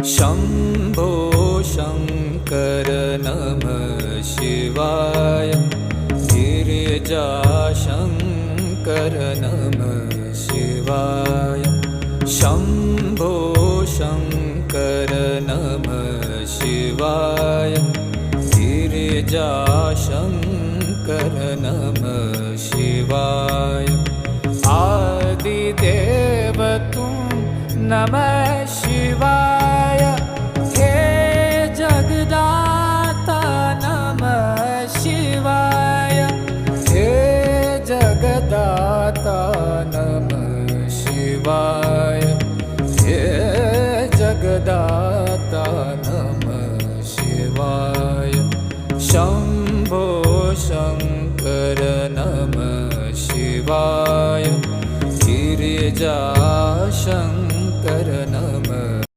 शम्भो शङ्कर नमः शिवाय। गिरिजाशङ्कर नमः शिवाय। शम्भो शङ्कर नमः शिवाय। गिरिजाशङ्कर नमः शिवाय। आदिदेव तुम नमः शिवाय।